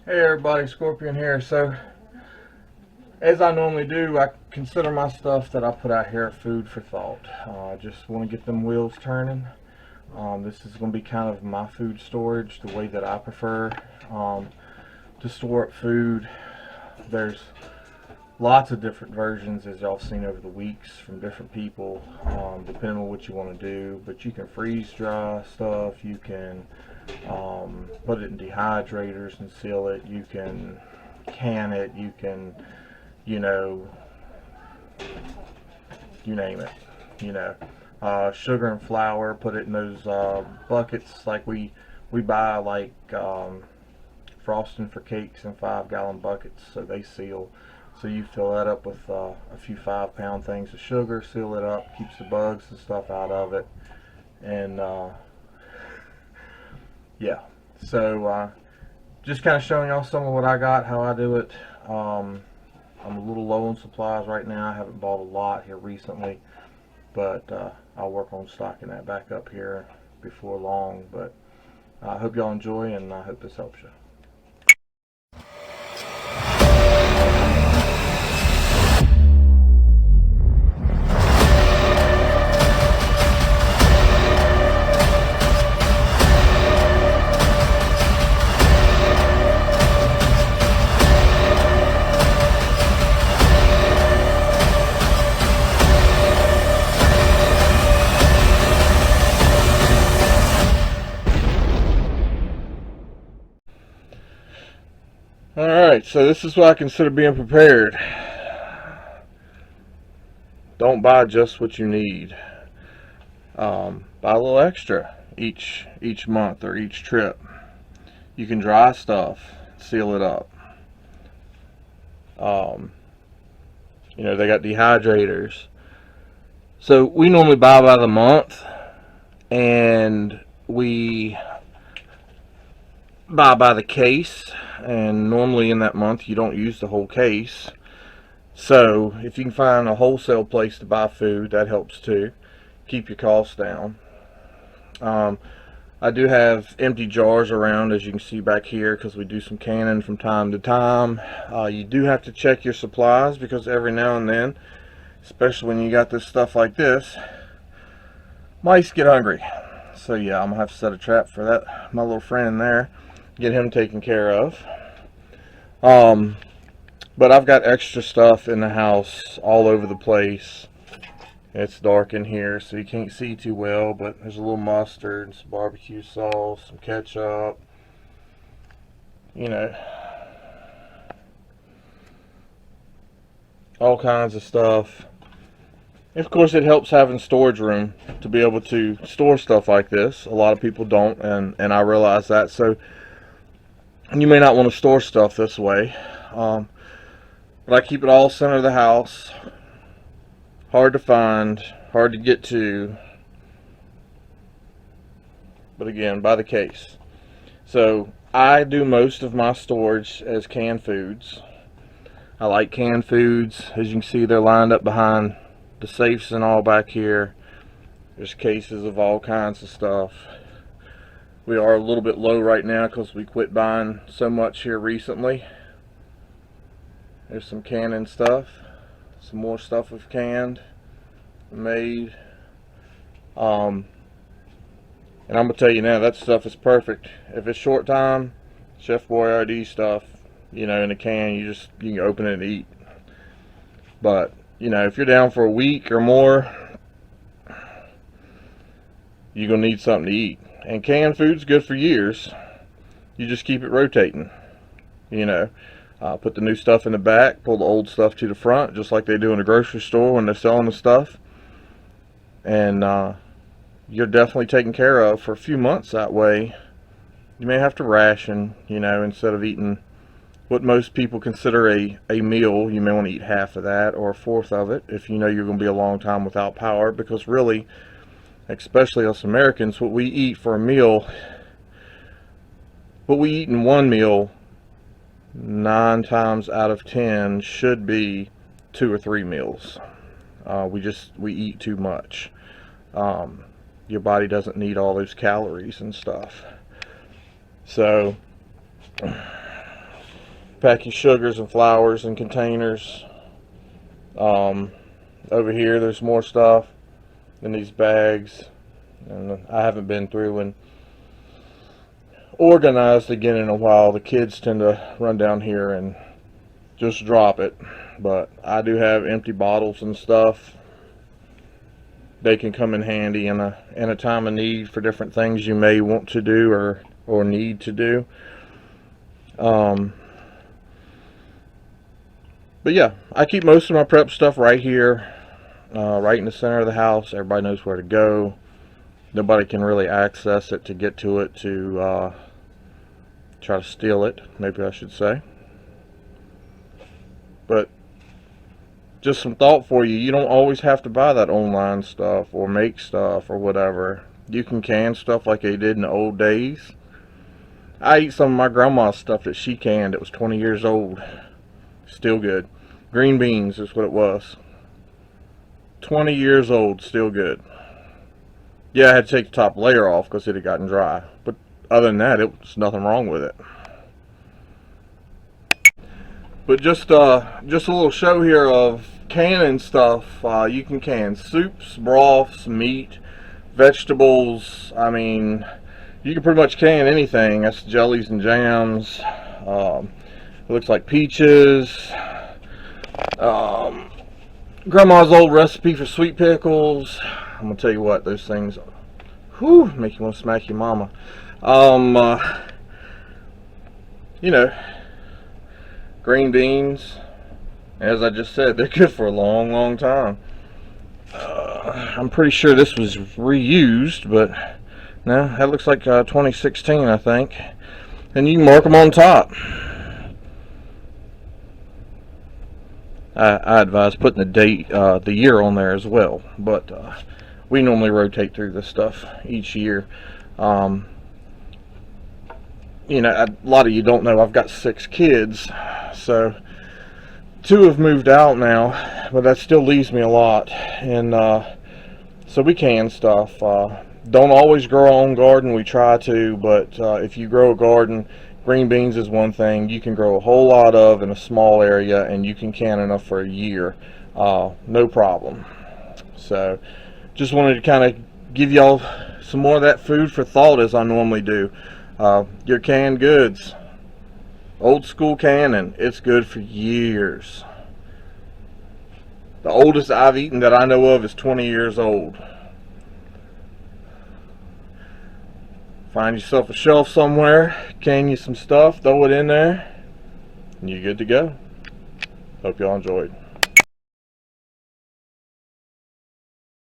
Hey everybody, Scorpion here. So, as I normally do, I consider my stuff that I put out here food for thought. I just want to get them wheels turning. This is going to be kind of my food storage, the way that I prefer to store up food. There's lots of different versions, as y'all seen over the weeks, from different people, depending on what you want to do. But you can freeze dry stuff, you can put it in dehydrators and seal it, you can it, you can, you know, you name it, you know. Sugar and flour, put it in those buckets like we buy, like frosting for cakes in 5-gallon buckets, so they seal. So you fill that up with a few 5-pound things of sugar, seal it up, keeps the bugs and stuff out of it, and yeah. So just kind of showing y'all some of what I got, how I do it. I'm a little low on supplies right now. I haven't bought a lot here recently, but I'll work on stocking that back up here before long. But I hope y'all enjoy, and I hope this helps you. Alright, so this is what I consider being prepared. Don't buy just what you need. Buy a little extra each month or each trip. You can dry stuff, seal it up. They got dehydrators. So we normally buy by the month, and we buy by the case, and normally in that month you don't use the whole case. So if you can find a wholesale place to buy food, that helps too. Keep your costs down. I do have empty jars around, as you can see back here, because we do some canning from time to time. You do have to check your supplies, because every now and then, especially when you got this stuff like this, mice get hungry. So yeah, I'm gonna have to set a trap for that, my little friend in there, get him taken care of. But I've got extra stuff in the house all over the place. It's dark in here, so you can't see too well, but there's a little mustard, some barbecue sauce, some ketchup, all kinds of stuff. And of course, it helps having storage room to be able to store stuff like this. A lot of people don't, and I realize that. So you may not want to store stuff this way, but I keep it all center of the house. Hard to find, hard to get to, but again, by the case. So I do most of my storage as canned foods. I like canned foods. As you can see, they're lined up behind the safes and all back here. There's cases of all kinds of stuff. We are a little bit low right now because we quit buying so much here recently. There's some canning stuff. Some more stuff we've canned, made. And I'm gonna tell you now, that stuff is perfect. If it's short time, Chef Boyardee stuff, in a can, you can open it and eat. But if you're down for a week or more, you're gonna need something to eat. And canned food's good for years. You just keep it rotating. Put the new stuff in the back, pull the old stuff to the front, just like they do in a grocery store when they're selling the stuff. And you're definitely taken care of for a few months that way. You may have to ration, instead of eating what most people consider a meal, you may want to eat half of that or a fourth of it if you know you're going to be a long time without power. Because really, especially us Americans, what we eat for a meal, what we eat in one meal, 9 times out of 10 should be 2 or 3 meals. We eat too much. Your body doesn't need all those calories and stuff. So pack your sugars and flours in containers. Over here there's more stuff in these bags, and I haven't been through and organized again in a while. The kids tend to run down here and just drop it, but I do have empty bottles and stuff. They can come in handy in a time of need for different things you may want to do or need to do. But yeah, I keep most of my prep stuff right here, right in the center of the house. Everybody knows where to go. Nobody can really access it to get to it to try to steal it, maybe I should say. But just some thought for you. You don't always have to buy that online stuff or make stuff or whatever. You can can stuff like they did in the old days. I eat some of my grandma's stuff that she canned. It was 20 years old. Still good. Green beans is what it was. 20 years old, still good. Yeah, I had to take the top layer off because it had gotten dry. But other than that, it was nothing wrong with it. But just a little show here of canning stuff. You can can soups, broths, meat, vegetables. I mean, you can pretty much can anything. That's jellies and jams. It looks like peaches. Grandma's old recipe for sweet pickles. I'm gonna tell you what, those things, whew, make you want to smack your mama. You know, green beans, as I just said, they're good for a long, long time. I'm pretty sure this was reused, but no, that looks like 2016, I think. And you can mark them on top. I advise putting the date, the year on there as well, but we normally rotate through this stuff each year. You know, a lot of you don't know I've got 6 kids, so 2 have moved out now, but that still leaves me a lot, and so we can stuff. Don't always grow our own garden. We try to, but if you grow a garden, green beans is one thing you can grow a whole lot of in a small area, and you can can enough for a year, no problem. So just wanted to kind of give y'all some more of that food for thought, as I normally do. Your canned goods, old school canning, it's good for years. The oldest I've eaten that I know of is 20 years old. Find yourself a shelf somewhere, can you some stuff, throw it in there, and you're good to go. Hope y'all enjoyed.